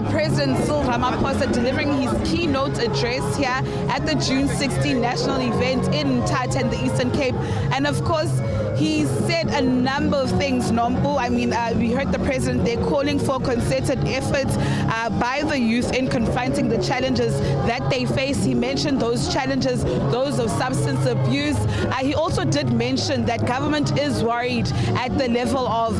President Cyril Ramaphosa delivering his keynote address here at the June 16 national event in Mthatha in the Eastern Cape. And of course, he said a number of things, Nompu. I mean, we heard the president there calling for concerted efforts by the youth in confronting the challenges that they face. He mentioned those challenges, those of substance abuse. He also did mention that government is worried at the level of,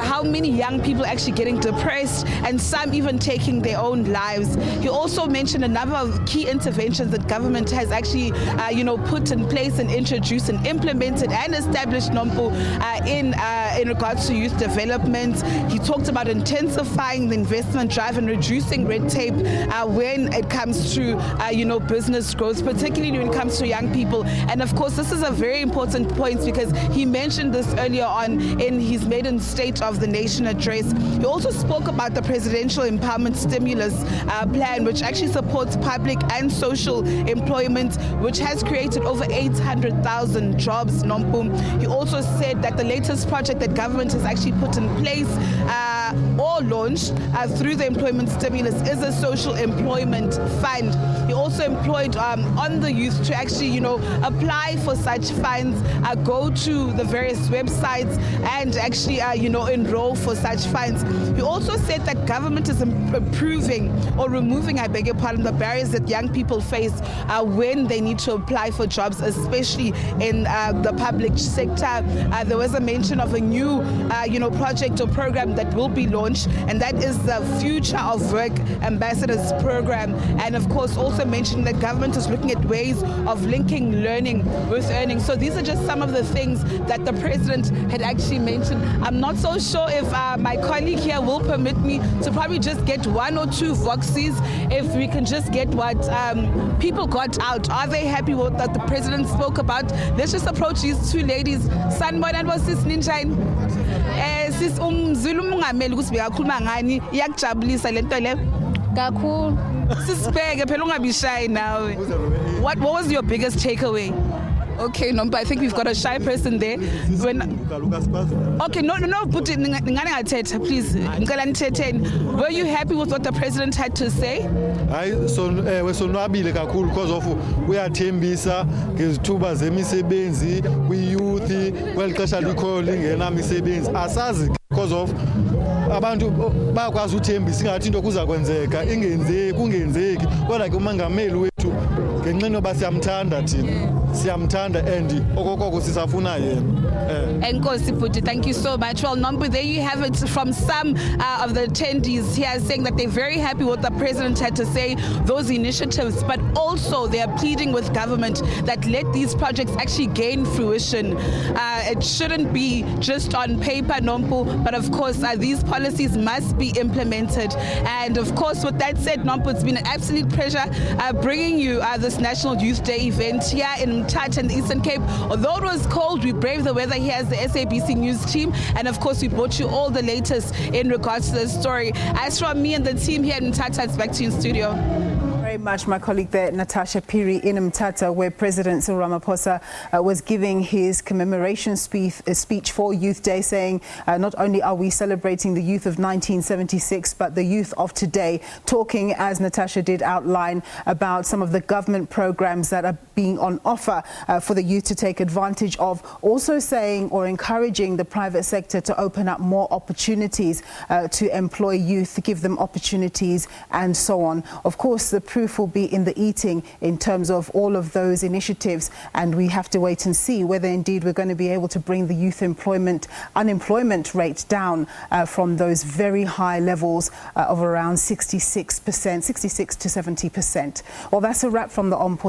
how many young people actually getting depressed and some even taking their own lives. He also mentioned a number of key interventions that government has actually, put in place and introduced and implemented and established, Nompu, in regards to youth development. He talked about intensifying the investment drive and reducing red tape when it comes to, business growth, particularly when it comes to young people. And of course, this is a very important point because he mentioned this earlier on in his maiden State of the Nation address. He also spoke about the Presidential Empowerment Stimulus Plan, which actually supports public and social employment, which has created over 800,000 jobs, Nompu. He also said that the latest project that government has actually put in place or launched through the employment stimulus is a social employment fund. He also employed on the youth to actually, apply for such funds, go to the various websites and actually, enroll for such funds. He also said that government is improving or removing, I beg your pardon, the barriers that young people face when they need to apply for jobs, especially in the public sector. There was a mention of a new, project or program that will be launched, and that is the Future of Work Ambassadors Program. And of course, also mentioning that government is looking at ways of linking learning with earning. So these are just some of the things that the president had actually mentioned. I'm not so sure if my colleague here will permit me to probably just get one or two voxies, if we can just get what people got out. Are they happy with what the president spoke about? Let's just approach these two ladies. Sanibona was sis ninjani? Sis Zulu mungameli ukuthi bekakhuluma ngani iyakujabulisa lento le kakhulu. Sisibheke phela ungabi shy nawe. What was your biggest takeaway? Okay, no, but I think we've got a shy person there. Okay, no, but please. Were you happy with what the president had to say? We're so nabile kakhulu because of uyathembisa ngezithuba zemisebenzi kwi-youth kwelixesha likho lingena misebenzi asazi because of abantu bakwazi uthembisa ingathi into kuza kwenzeka ingenzeki kungenzeki kodwa ke umongameli wethu ngenxa yoba siyamthanda thina siyamthanda and okokoko sisafuna yena. Enkosi Bhuti, thank you so much. Well, Nompu, there you have it from some of the attendees here saying that they're very happy with what the president had to say, those initiatives, but also they are pleading with government that let these projects actually gain fruition. It shouldn't be just on paper, Nompu, but of course these policies must be implemented. And of course, with that said, Nompu, it's been an absolute pleasure bringing you this National Youth Day event here in Mthatha in the Eastern Cape. Although it was cold, we braved the weather here as the SABC News team, and of course we brought you all the latest in regards to the story. As from me and the team here in Mthatha, it's back to you in studio. Very much, my colleague there, Natasha Phiri in Mthatha, where President Cyril Ramaphosa was giving his commemoration speech for Youth Day, saying not only are we celebrating the youth of 1976, but the youth of today, talking, as Natasha did outline, about some of the government programs that are being on offer for the youth to take advantage of, also saying or encouraging the private sector to open up more opportunities to employ youth, to give them opportunities and so on. Of course, the proof will be in the eating in terms of all of those initiatives, and we have to wait and see whether indeed we're going to be able to bring the youth unemployment rate down from those very high levels of around 66% to 70%. Well, that's a wrap from the On Point.